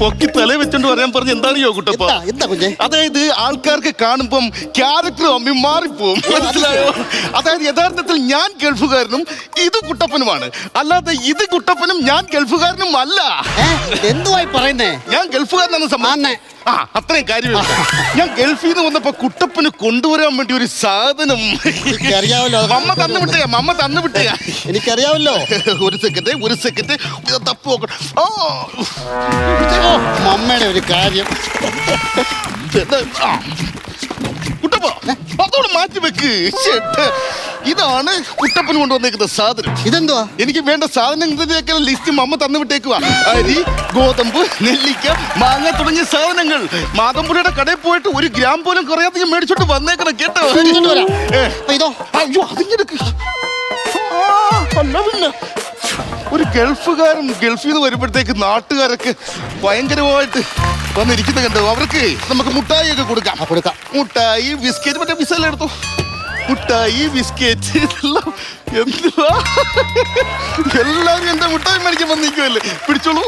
പൊക്കി തല വെച്ചോണ്ട് പറയാൻ പറഞ്ഞ എന്താണെയോ കുട്ടപ്പ? എന്താ കുഞ്ഞെ? അതായത് ആൾക്കാർക്ക് കാണുമ്പം ക്യാരക്ടർ അമ്മി മാറിപ്പോവും, മനസ്സിലായോ? അതായത് യഥാർത്ഥത്തിൽ ഞാൻ ഗൾഫുകാരനും ഇത് കുട്ടപ്പനുമാണ്, അല്ലാതെ ഇത് കുട്ടപ്പനും ഞാൻ ഗൾഫുകാരനും അല്ല. എന്തുവായി പറയുന്നേ? ഞാൻ ഗൾഫുകാരനാണെന്ന് സമ്മതിന്നെ. അത്രയും കാര്യമില്ല. ഞാൻ ഗൾഫിൽ നിന്ന് വന്നപ്പോ കുട്ടപ്പന് കൊണ്ടുവരാൻ വേണ്ടി ഒരു സാധനം അറിയാമല്ലോ. മമ്മ തന്നു വിട്ടയാ. എനിക്കറിയാമല്ലോ. ഒരു സെക്കൻഡ് തപ്പ് നോക്കണം. മമ്മയുടെ ഒരു കാര്യം കുട്ടപ്പ അതോട് മാറ്റി വെക്ക്. ഇതാണ് കുട്ടപ്പൻ കൊണ്ടുവന്നേക്കുന്ന സാധനം. ഇതെന്തുവാ? എനിക്ക് വേണ്ട സാധനങ്ങളുടെ ലിസ്റ്റ് മമ്മ തന്നു വിട്ടേക്കുക. അരി, ഗോതമ്പ്, നെല്ലിക്ക, മാങ്ങ തുടങ്ങിയ സാധനങ്ങൾ. മാതമ്പുരയുടെ കടയിൽ പോയിട്ട് 1 ഗ്രാം പോലും കുറയാതെ മേടിച്ചോണ്ട് വന്നേക്കണം കേട്ടോ. ഇതോ? അയ്യോ അതിങ്ങെടുക്ക്. പിന്നെ ഒരു ഗൾഫുകാരൻ ഗൾഫിൽ നിന്ന് വരുമ്പോഴത്തേക്ക് നാട്ടുകാരൊക്കെ ഭയങ്കരമായിട്ട് വന്നിരിക്കുന്ന കണ്ടോ. അവർക്ക് നമുക്ക് മുട്ടായി ഒക്കെ കൊടുക്കാം. മുട്ടായി, ബിസ്ക്കറ്റ്, മറ്റേ പിസ്സെല്ലാം എടുത്തു. മുട്ടായി, ബിസ്ക്കറ്റ് ഇതെല്ലാം എന്തുവാ? എല്ലാവരും എന്റെ മുട്ടായി മേടിക്കാൻ വന്നിരിക്കുമല്ലേ. പിടിച്ചോളൂ.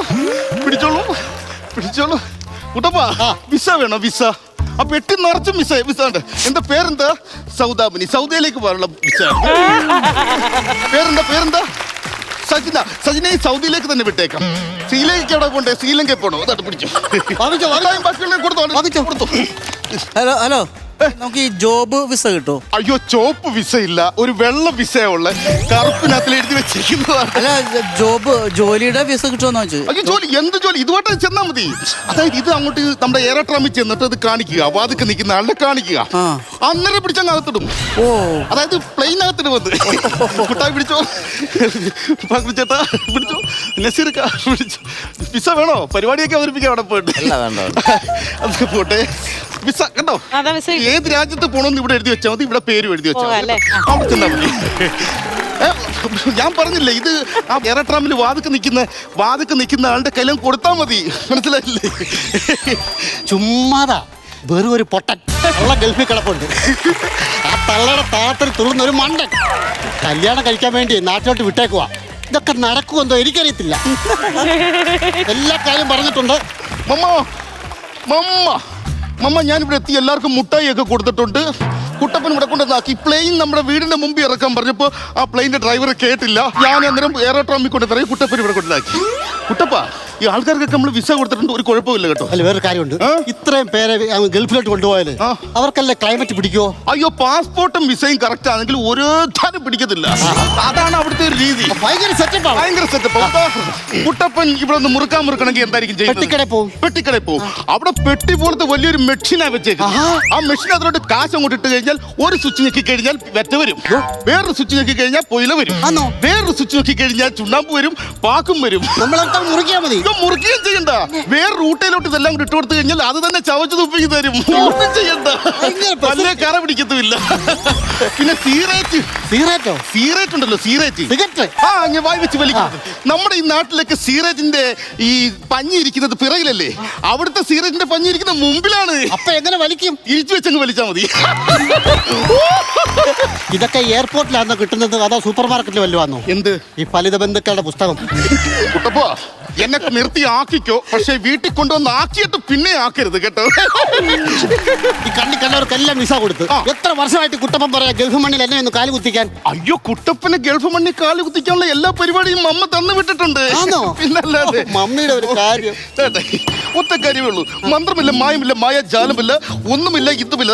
കുട്ടപ്പാ വിസ വേണോ? വിസ ആ പെട്ടി നിറച്ചും വിസ ഉണ്ട്. എന്റെ പേരെന്താ? സൗദാമിനി. സൗദിയിലേക്ക് പോകാനുള്ള വിസ. പേരെന്താ? സജിന സൗദിയിലേക്ക് തന്നെ വിട്ടേക്കാം. ശ്രീലങ്കയ്ക്ക് എവിടെ പോണ്ടേ? ശ്രീലങ്കയിൽ പോണോ? അതായിട്ട് പിടിച്ചു. കൊടുത്തു. ഹലോ, നമുക്ക് ഈ ജോബ് വിസ കിട്ടോ? അയ്യോ ചോപ്പ് വിസ ഇല്ല, ഒരു വെള്ള വിസയുള്ള കറുപ്പിനകത്തിൽ എഴുതി വെച്ചിരിക്കുന്നതാണ്. അല്ല, ജോലിയുടെ വിസ കിട്ടുമെന്ന് വെച്ചു. അയ്യോ ജോലി, എന്ത് ജോലി? ഇതുമായിട്ട് ചെന്നാ മതി. അതായത് ഇത് അങ്ങോട്ട് നമ്മുടെ എയർട്രാമിൽ ചെന്നിട്ട് ഇത് കാണിക്കുക, വാതിക്ക് നിൽക്കുന്ന ആളെ കാണിക്കുക, അന്നേരം പിടിച്ചങ്ങ് അകത്തിടും. അതായത് പ്ലെയിനകത്തിട്ട് വന്ന് കുട്ടായി പിടിച്ചോ, ചേട്ടാ പിടിച്ചോ, നസീർക്ക പിടിച്ചോ. വിസ വേണോ? പരിപാടിയൊക്കെ അവതരിപ്പിക്കാം അവിടെ പോയിട്ട്. അതൊക്കെ പോട്ടെ. വിസ കണ്ടോ? ഏത് രാജ്യത്ത് പോകണമെന്ന് ഇവിടെ എഴുതി വെച്ചാൽ മതി. ഇവിടെ പേരും എഴുതി വെച്ചാൽ മതി. അവിടെ ചെന്നാൽ മതി. ഞാൻ പറഞ്ഞില്ലേ, ഇത് ആ എയർട്രാമിൽ വാതിക്ക് നിൽക്കുന്ന ആളുടെ കയ്യിലും കൊടുത്താൽ മതി. മനസ്സിലായില്ലേ? ചുമ്മാതാ വെറും ഒരു പൊട്ടൻ ഉള്ള ഗൾഫിൽ കിടപ്പുണ്ട്. ആ തള്ളയുടെ താളത്തിൽ തുള്ളുന്ന ഒരു മണ്ടൻ കല്യാണം കഴിക്കാൻ വേണ്ടി നാട്ടിലോട്ട് വിട്ടേക്കുവാ. ഇതൊക്കെ നടക്കുമെന്തോ എനിക്കറിയത്തില്ല. എല്ലാ കാര്യം പറഞ്ഞിട്ടുണ്ട്. മമ്മ ഞാനിവിടെ എത്തി. എല്ലാവർക്കും മുട്ടായി ഒക്കെ കൊടുത്തിട്ടുണ്ട്. കുട്ടപ്പൻ ഇവിടെ കൊണ്ടുവന്നാക്കി. പ്ലെയിൻ നമ്മുടെ വീടിന്റെ മുമ്പിൽ ഇറക്കാൻ പറഞ്ഞപ്പോ ആ പ്ലെയിനിന്റെ ഡ്രൈവർ കേട്ടില്ല. ഞാൻ അന്നേരം എയർട്രാമിൽ കൊണ്ടുതരാം. കുട്ടപ്പൻ ഇവിടെ കൊണ്ടുവന്നാക്കി. കുട്ടപ്പ ഈ ആൾക്കാർക്കൊക്കെ നമ്മൾ വിസ കൊടുത്തിട്ടുണ്ട്, ഒരു കുഴപ്പമില്ല കേട്ടോ. അല്ല വേറൊരു കാര്യമുണ്ട്. ഇത്രയും പേരെ ഗൾഫിലോട്ട് കൊണ്ടുപോയാല് അവർക്കല്ലേ ക്ലൈമറ്റ് പിടിക്കുവോ? അയ്യോ പാസ്പോർട്ടും വിസയും കറക്റ്റ് ആണെങ്കിൽ ഒരു ധാരം പിടിക്കത്തില്ല. അതാണ് അവിടുത്തെ ഒരു രീതി. ഭയങ്കര സെറ്റപ്പ്. കുട്ടപ്പൻ ഇവിടെ ഒന്ന് മുറുക്കണമെങ്കിൽ എന്തായിരിക്കും ചെയ്യുന്നത്? പെട്ടിക്കടയിൽ പോകും. അവിടെ പെട്ടി പോലത്തെ വലിയൊരു മെഷീനാ വെച്ചേക്കും. ആ മെഷീൻ അതിലോട്ട് കാശ് അങ്ങോട്ട് ഇട്ട് കഴിഞ്ഞാൽ ഒരു സ്വിച്ച് ഞെക്കി കഴിഞ്ഞാൽ വെറ്റ വരും. വേറൊരു സ്വിച്ച് ഞെക്കി കഴിഞ്ഞാൽ പൊയില വരും. വേറൊരു സ്വിച്ച് ഞെക്കി കഴിഞ്ഞാൽ ചുണ്ണാമ്പ് വരും, പാക്കും വരും. നമ്മളെല്ലാം മുറിക്കാൻ മതി. മുറുക്കുകയും ചെയ്യണ്ട. വേറെ റൂട്ടിലോട്ട് ഇതെല്ലാം കൂടി ഇട്ട് കൊടുത്തു കഴിഞ്ഞാൽ അത് തന്നെ ചവച്ച് തുപ്പിക്ക് തരും. ഒന്നും ചെയ്യണ്ട. പല്ലേ കറ പിടിക്കത്തുമില്ല. പിന്നെ സീറേറ്റ് ഉണ്ടല്ലോ, സീറേറ്റ്. ഞാൻ വായി വെച്ച് വലിക്കുന്നത്. നമ്മുടെ ഈ നാട്ടിലൊക്കെ സീറേറ്റിന്റെ ഈ പഞ്ഞി ഇരിക്കുന്നത് പിറകിലല്ലേ? അവിടുത്തെ സീറേറ്റിന്റെ പഞ്ഞി ഇരിക്കുന്ന മുമ്പിലാണ്. അപ്പൊ എങ്ങനെ വലിക്കും? ഇരിച്ചു വെച്ചങ്ങ് വലിച്ചാൽ മതി. ഇതൊക്കെ എയർപോർട്ടിലാണോ കിട്ടുന്നത് അതോ സൂപ്പർ മാർക്കറ്റിൽ വല്ലതും? എന്ത് ഈ ഫലിത ബന്ധുക്കളുടെ പുസ്തകം? കുട്ടപ്പോ എന്നെ നിർത്തി ആക്കിക്കോ, പക്ഷെ വീട്ടിൽ കൊണ്ടുവന്ന് ആക്കിയിട്ട് പിന്നെ ആക്കരുത് കേട്ടോ. ഈ കണ്ടവർക്കെല്ലാം വിസ കൊടുത്തു. എത്ര വർഷമായിട്ട് കുട്ടപ്പൻ പറയാ ഗൾഫ് മണ്ണിൽ എന്നെ ഒന്ന് കാല് കുത്തിക്കാൻ? അയ്യോ കുട്ടപ്പന് ഗൾഫ് മണ്ണിൽ കാല് കുത്തിക്കാനുള്ള എല്ലാ പരിപാടിയും മമ്മ തന്നു വിട്ടിട്ടുണ്ട്. പിന്നല്ലാതെ മമ്മിയുടെ ഒരു കാര്യം ഒറ്റ കാര്യമേ ഉള്ളൂ. മന്ത്രമില്ല, മായമില്ല, മായാജാലമില്ല, ഒന്നുമില്ല, ഇതുമില്ല.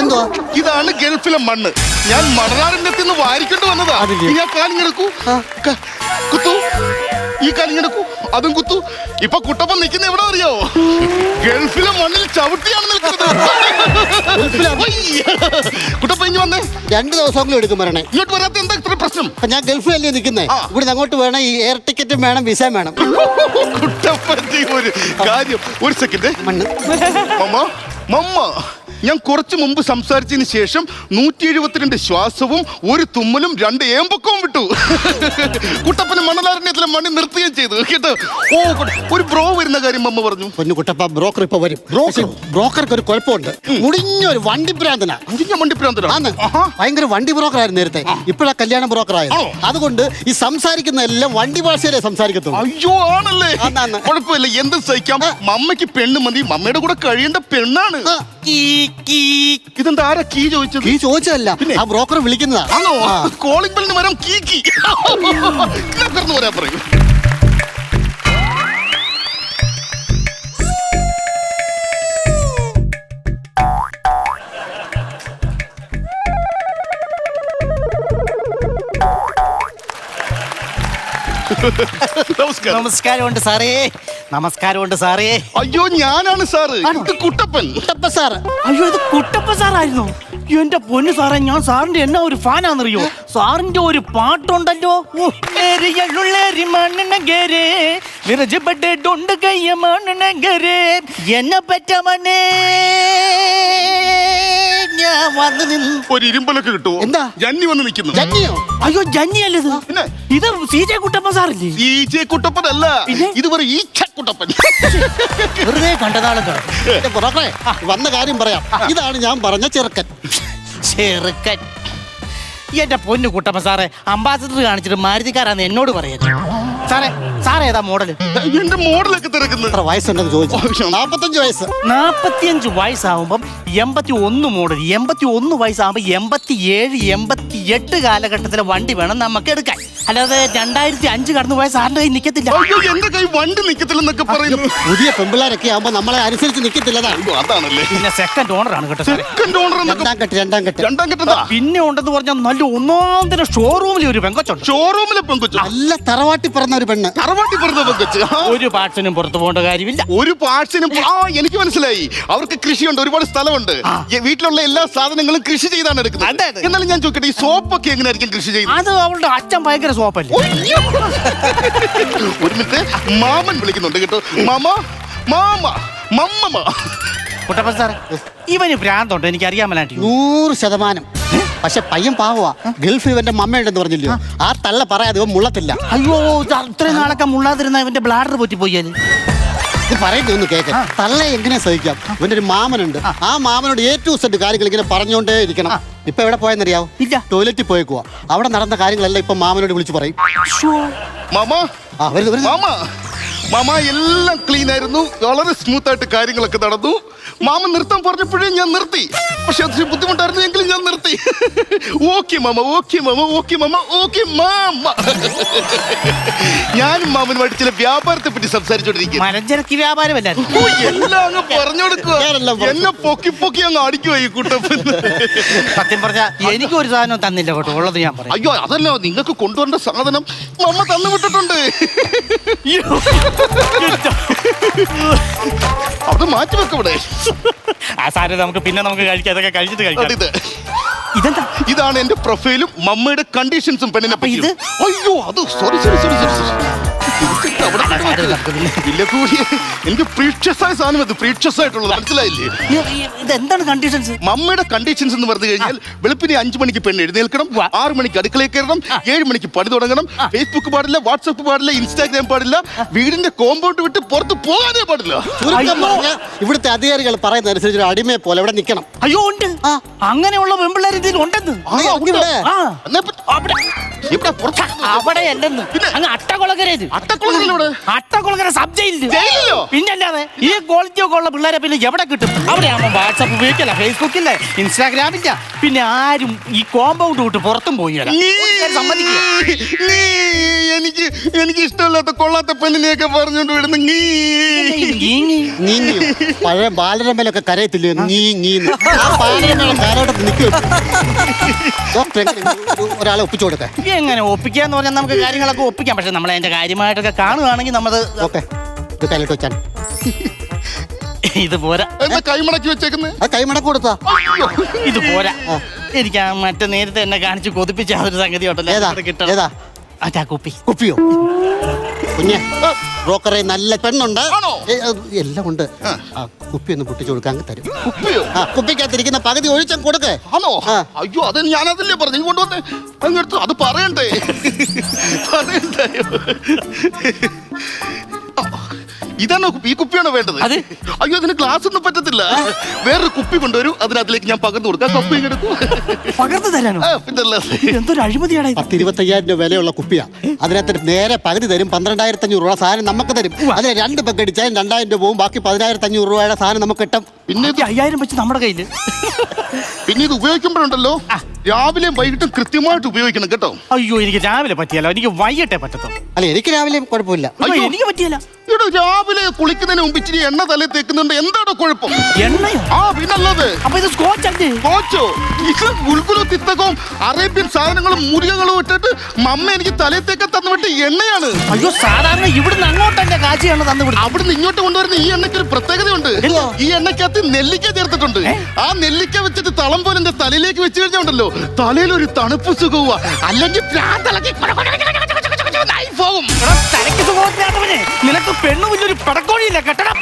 എന്തുവാ? ഇതാണ് ഗൾഫിലെ മണ്ണ്. ഞാൻ മണനാടിന്റെ നിന്ന് വാരിക്കൊണ്ട് വന്നതാ. ഞാൻ കാലിങ്ങെടുക്കൂ, കുത്തു, ഈ കാലിങ്ങെടുക്കൂ, അതും കുത്തു. ഇപ്പൊ കുട്ടപ്പൻ നിൽക്കുന്ന എവിടെ അറിയാവോ? ഗൾഫിലെ മണ്ണിൽ ചവിട്ടിയാണ് നിൽക്കുന്നത്. കുട്ടപ്പൻ ഇനി വന്നേ. 2 ദിവസമെങ്കിലും എടുക്കും വരണേ. ഇങ്ങോട്ട് വരാത്ത എന്താ ഇത്ര പ്രശ്നം? ഞാൻ ഗൾഫിലല്ലേ നിൽക്കുന്നേ. ഇവിടെ അങ്ങോട്ട് വേണം, ഈ എയർ ടിക്കറ്റും വേണം, വിസയും വേണം. കുട്ടപ്പൻ ഒരു കാര്യം, ഒരു സെക്കൻഡ്. മമ്മ ഞാൻ കുറച്ചു മുമ്പ് സംസാരിച്ചതിന് ശേഷം 172 ശ്വാസവും 1 തുമ്മലും 2 ഏമ്പക്കവും വിട്ടു. കുട്ടപ്പന് മണലാരണ്യത്തിലെ മണി നിർത്തുകയും ചെയ്തു കേട്ടോ. ഓ ഒരു ബ്രോ വരുന്ന കാര്യം അമ്മ പറഞ്ഞു. പൊന്നു കുട്ടപ്പ, ബ്രോക്കർ ഇപ്പൊ വരും. ബ്രോക്കർക്ക് ഒരു കുഴപ്പമുണ്ട്. മുടിഞ്ഞൊരു വണ്ടി ഭ്രാന്തനാ. വണ്ടിപ്രാന്തനാണ്. ഭയങ്കര വണ്ടി ബ്രോക്കർ ആയിരുന്നു നേരത്തെ. ഇപ്പോഴാ കല്യാണ ബ്രോക്കർ ആയത്. അതുകൊണ്ട് ഈ സംസാരിക്കുന്ന എല്ലാം വണ്ടി ഭാഷയിലേ സംസാരിക്കത്തുള്ളൂ. അയ്യോ ആണല്ലേ? കുഴപ്പമില്ല, എന്ത് സഹിക്കാം. മമ്മയ്ക്ക് പെണ്ണ് മതി, മമ്മയുടെ കൂടെ കഴിയേണ്ട പെണ്ണാണ്. ഇതെന്താ ആരാ കീ ചോദിച്ചത്? ഈ ചോദിച്ചതല്ല, ആ ബ്രോക്കർ വിളിക്കുന്നതാ. ആണോ? കോളിംഗ് ബെല്ലിന് വരാം കീ തുറന്നു വരാൻ പറയും. നമസ്കാരമുണ്ട് സാറേ. നമസ്കാരമുണ്ട് സാറേ. അയ്യോ ഞാനാണ് സാറ്. ഇത് കുട്ടപ്പൻ. കുട്ടപ്പ സാർ. അയ്യോ ഇത് കുട്ടപ്പ സാറായിരുന്നു. എന്റെ പൊന്നു സാറേ, ഞാൻ സാറിന്റെ എന്നാ ഒരു ഫാനാന്നറിയോ? സാറിന്റെ ഒരു പാട്ടുണ്ടല്ലോ, എന്നെ പറ്റ മണ്ണേ ഞാൻ വന്ന് നിന്ന്. ഒരു ഇരുമ്പലൊക്കെ കിട്ടുമോ? എന്താ? ജന്നി വന്ന് നിൽക്കുന്നു. ജന്നിയോ? അയ്യോ ജന്നിയല്ലേ ഇത്? പിന്നെ? ഇത് CJ കുട്ടപ്പ സാറില്ലേ? CJ കുട്ടപ്പൻ അല്ല, ഇതുവരെ ഈ കുട്ടപ്പൻ. വെറുതെ കണ്ടതാളും ബ്രോക്കറെ, വന്ന കാര്യം പറയാം. ഇതാണ് ഞാൻ പറഞ്ഞ ചെറുക്കൻ. ചെറുക്കൻ. എന്റെ പൊന്നു കുട്ടപ്പ സാറേ, അംബാസഡർ കാണിച്ചിട്ട് മാരുതിക്കാരാന്ന് എന്നോട് പറയുന്നത്. സാറേ ഏതാ മോഡല്? എന്റെ മോഡലൊക്കെ തിരക്കുന്നത്. എത്ര വയസ്സുണ്ടെന്ന് ചോദിച്ചു. 45 വയസ്സ്. 45 വയസ്സാവുമ്പം 81 മോഡൽ, 81 വയസ്സാകുമ്പോ 87, 88 കാലഘട്ടത്തിലെ വണ്ടി വേണം നമുക്ക് എടുക്കാൻ. അല്ലാതെ 2005 കടന്നു പോയ സാറിന്റെ കൈ നിക്കത്തില്ല. അയ്യോ എന്റെ കൈ വണ്ടി നിക്കത്തില്ലെന്നൊക്കെ പറയുന്നു. പുതിയ പെമ്പിള്ളാരൊക്കെ ആവുമ്പോ നമ്മളെ അനുസരിച്ച് നിക്കത്തില്ലതാണ്. അതാണല്ലേ? പിന്നെ സെക്കൻഡ് ഓണറാണ് കേട്ടോ. Second owner. രണ്ടാം കെട്ട്. പിന്നെ ഉണ്ടെന്ന് പറഞ്ഞാൽ നല്ല ഒന്നാന്തര ഷോറൂമിൽ ഒരു പെങ്കൊച്ചുണ്ട്. ഷോറൂമിലെ പെങ്കൊച്ചു? നല്ല തറവാട്ടി പറഞ്ഞ ഒരു പെണ്ണ്. തറവാട്ടി പറഞ്ഞ പെങ്കൊച്ച്. ഒരു പാർട്സിനും പുറത്തു പോകേണ്ട കാര്യമില്ല. ഒരു പാർട്സിനും. എനിക്ക് മനസ്സിലായി. അവർക്ക് കൃഷിയുണ്ട്, ഒരുപാട് സ്ഥലമുണ്ട്. വീട്ടിലുള്ള എല്ലാ സാധനങ്ങളും കൃഷി ചെയ്താണ് എടുക്കുന്നത്. എന്നാലും ഞാൻ ചോദിക്കട്ടെ, ഈ സോപ്പൊക്കെ എങ്ങനെയായിരിക്കും കൃഷി ചെയ്യുന്നത്? അത് അവളുടെ അച്ഛൻ ഭയങ്കര സോപ്പല്ലേ. ഒരു മിനിറ്റ്, മാമൻ വിളിക്കുന്നുണ്ട് കേട്ടോ. മമ്മ. കുട്ടപ്പൻ സാറേ, ഇവന് ഭ്രാന്തുണ്ട്, എനിക്ക് അറിയാൻ മേലാണ്ടി. 100%. പക്ഷെ പയ്യൻ പാവവാ. ഗൾഫിൽ ഇവന്റെ മമ്മയുണ്ടെന്ന് പറഞ്ഞില്ലയോ? ആ തള്ള പറയാതെ ഇവൻ മുള്ളത്തില്ല. അയ്യോ ഇത്രയും നാളൊക്കെ മുള്ളാതിരുന്ന ഇവന്റെ ബ്ലാഡർ പൊറ്റിപ്പോയാല്. ഇത് പറയുന്നത് ഒന്ന് കേൾക്കാം. തള്ള എങ്ങനെ സഹിക്കാം? ഇവന്റെ ഒരു മാമനുണ്ട്. ആ മാമനോട് A to Z കാര്യങ്ങൾ ഇങ്ങനെ പറഞ്ഞോണ്ടേ ഇരിക്കണം. ഇപ്പൊ എവിടെ പോയെന്നറിയാവോ? ഇല്ല. ടോയ്ലറ്റിൽ പോയേക്കുവാ. അവിടെ നടന്ന കാര്യങ്ങളെല്ലാം ഇപ്പൊ മാമനോട് വിളിച്ചു പറയും. മാമ എല്ലാം ക്ലീൻ ആയിരുന്നു, വളരെ സ്മൂത്ത് ആയിട്ട് കാര്യങ്ങളൊക്കെ നടന്നു. മാമ നിർത്താൻ പറഞ്ഞപ്പോഴേ ഞാൻ നിർത്തി. പക്ഷെ അത് ബുദ്ധിമുട്ടായിരുന്നു എങ്കിലും ഞാൻ നിർത്തി. Okay mama. ഞാനും മാമനുമായിട്ട് ചില വ്യാപാരത്തെ പറ്റി സംസാരിച്ചോണ്ടിരിക്കും. മലഞ്ചരക്ക് വ്യാപാരമല്ല. എല്ലാം അങ്ങ് പറഞ്ഞു കൊടുക്കുക. എന്നെ പൊക്കി അങ്ങ് അടിക്കുക ഈ കുട്ടപ്പൻ. സത്യം പറഞ്ഞ എനിക്ക് ഒരു സാധനം തന്നില്ല കേട്ടോ, ഉള്ളത് ഞാൻ പറയാം. അയ്യോ അതല്ലോ, നിങ്ങൾക്ക് കൊണ്ടുവരേണ്ട സാധനം മമ്മ തന്നു വിട്ടിട്ടുണ്ട്. അത് മാറ്റി വെക്കവിടെ. നമുക്ക് പിന്നെ കഴിക്കാം, അതൊക്കെ കഴിച്ചിട്ട് കഴിക്കാം. ഇതെന്താ? ഇതാണ് എന്റെ പ്രൊഫൈലും മമ്മയുടെ കണ്ടീഷൻസും പെണ്ണിനെ പറ്റി. ഇത് അയ്യോ അത് സോറി. എനിക്ക് പ്രീഷ്യസായ സാധനം, അത് പ്രീഷ്യസായിട്ടുള്ളത് മനസ്സിലായില്ലേ? ഇതെന്താണ് കണ്ടീഷൻസ്? മമ്മയുടെ കണ്ടീഷൻസ് എന്ന് പറഞ്ഞു കഴിഞ്ഞാൽ വെളുപ്പിനെ 5 മണിക്ക് പെണ്ണ് എഴുന്നേൽക്കണം, 6 മണിക്ക് അടുക്കളയിൽ കയറണം, 7 മണിക്ക് പണി തുടങ്ങണം, ഫേസ്ബുക്ക് പാടില്ല, വാട്സപ്പ് പാടില്ല, ഇൻസ്റ്റാഗ്രാം പാടില്ല, വീടിന്റെ കോമ്പൗണ്ട് വിട്ട് പുറത്ത് പോകാനേ പാടില്ല. ഇവിടുത്തെ അധികാരികൾ പറയുന്ന അനുസരിച്ച് അടിമയെ പോലെ ഇവിടെ നിൽക്കണം. അയ്യോ ഉണ്ട്, അങ്ങനെയുള്ള പെമ്പിള്ളേർ ഇതിൽ ഉണ്ടെന്ന്. അവിടെ അല്ലെന്ന്, അങ്ങ് അട്ടക്കുളങ്ങര സബ് ജയിലിലോ. പിന്നല്ലാതെ ഈ ക്വാളിറ്റി ഒക്കെ ഉള്ള പിള്ളേരെ പിന്നെ എവിടെ കിട്ടും? അവിടെ ആവുമ്പോ വാട്സപ്പ് ഉപയോഗിക്കില്ല, ഫേസ്ബുക്കില്ല, ഇൻസ്റ്റാഗ്രാമില്ല, പിന്നെ ആരും ഈ കോമ്പൗണ്ട് വിട്ട് പുറത്തും പോയി സമ്മതിക്കില്ല. എനിക്ക് ഇഷ്ടമില്ലാത്ത കൊള്ളാത്ത പെണ്ണിനെയൊക്കെ പറഞ്ഞോണ്ട് വിടുന്ന പഴയ ബാലരമയിലൊക്കെ കരയത്തില്ലേ? ഒരാളെ ഒപ്പിച്ചു കൊടുക്കാൻ. എങ്ങനെ ഒപ്പിക്കാന്ന് പറഞ്ഞാൽ നമുക്ക് കാര്യങ്ങളൊക്കെ ഒപ്പിക്കാം. പക്ഷെ നമ്മൾ അതിന്റെ കാര്യമായിട്ടൊക്കെ കാണുകയാണെങ്കിൽ നമ്മളത് കയ്യിലിട്ട് വെച്ചാൽ ഇത് പോരാ. കൈമടക്കി വെച്ചേക്കുന്നത് കൈമടക്ക് കൊടുത്താ ഇത് പോരാ. എനിക്ക് മറ്റേ നേരത്തെ എന്നെ കാണിച്ച് കൊതിപ്പിച്ച ഒരു സംഗതി ഉണ്ടല്ലോ, കിട്ടണം. അതാ കുപ്പി. കുപ്പിയോ? കുഞ്ഞെ, ബ്രോക്കറെ നല്ല പെണ്ണുണ്ട്. ആണോ? എല്ലാം ഉണ്ട്. ആ കുപ്പി ഒന്ന് പൊട്ടിച്ചു കൊടുക്കാൻ അങ്ങ് തരും. കുപ്പിയോ? ആ കുപ്പിക്കകത്തിരിക്കുന്ന പകുതി ഒഴിച്ചാൽ കൊടുക്കേ. ആണോ? ആ. അയ്യോ അത് ഞാനതല്ലേ പറഞ്ഞു കൊണ്ടുവന്നേ. അങ്ങെടുത്തു അത് പറയണ്ടേ. പറയണ്ടേ? ഇതാണോ ഈ കുപ്പിയാണോ വേണ്ടത്? അതെ. അയ്യോ അതിന് ഗ്ലാസ് ഒന്നും പറ്റത്തില്ല. വേറൊരു കുപ്പി കൊണ്ടുവരൂ, അതിനകത്തിലേക്ക് ഞാൻ പകർന്നു കൊടുക്കാം. കപ്പി എടുക്കൂ. പകർന്നു തരാനോ? പിന്നല്ലേ എന്തൊരു അഴിമതിയാണ് ഇത്. 10,25,000 രൂപ വിലയുള്ള കുപ്പിയാ. അതിനകത്ത് നേരെ പകുതി തരും. 12,500 രൂപ സാധനം നമുക്ക് തരും. അതിന് 2 പെഗ് അടിച്ചാൽ 2,000 രൂപ പോവും. ബാക്കി 15,500 രൂപയുടെ സാധനം നമുക്ക് കിട്ടും. പിന്നെ ഇത് 5000 വെച്ച് നമ്മുടെ കയ്യില്. പിന്നെ ഇത് ഉപയോഗിക്കുമ്പോഴുണ്ടല്ലോ രാവിലെയും വൈകിട്ടും കൃത്യമായിട്ട് ഉപയോഗിക്കണം കേട്ടോ. അയ്യോ എനിക്ക് രാവിലെ പറ്റിയല്ലോ, എനിക്ക് വൈകിട്ടേ പറ്റത്തുള്ളൂ. അല്ല എനിക്ക് രാവിലെ കുഴപ്പമില്ല. അയ്യോ, എനിക്ക് പറ്റിയല്ല. ഇവിടെ രാവിലെ കുളിക്കുന്നതിന് മുമ്പ് ഇച്ചിരി എണ്ണ തലയിൽ തേക്കുന്നുണ്ട്. എന്താണോ കുഴപ്പം? എണ്ണയോ? ആ പിന്നല്ലത്. അപ്പൊ ഇത് സ്കോച്ച് അല്ലേ? കോച്ചോ ഇത് ഗുൽഗുലു തിത്തകവും അറേബ്യൻ സാധനങ്ങളും മുരുകകളും ഇട്ടിട്ട് മമ്മ എനിക്ക് തലയിൽ തേക്കാൻ തന്നുവിട്ട് എണ്ണയാണ്. അയ്യോ സാധാരണ ഇവിടുന്ന് അങ്ങോട്ടല്ലേ കാച്ചിയാണ് തന്നു വിടുന്നത്. അവിടുന്ന് ഇങ്ങോട്ട് കൊണ്ടുവരുന്ന ഈ എണ്ണയ്ക്ക് ഒരു പ്രത്യേകതയുണ്ട്. ഈ എണ്ണയ്ക്കകത്ത് നെല്ലിക്ക ചേർത്തിട്ടുണ്ട്. ആ നെല്ലിക്ക വെച്ചിട്ട് തളം പോലെ എന്റെ തലയിലേക്ക് വെച്ച് കഴിഞ്ഞുണ്ടല്ലോ തലയിൽ ഒരു തണുപ്പ് സുഖവുക. അല്ലെങ്കിൽ തലയ്ക്ക് സുഖമില്ലാത്തവനെ നിനക്ക് പെണ്ണു വലിയൊരു പടക്കോഴിയില്ല കെട്ടണം.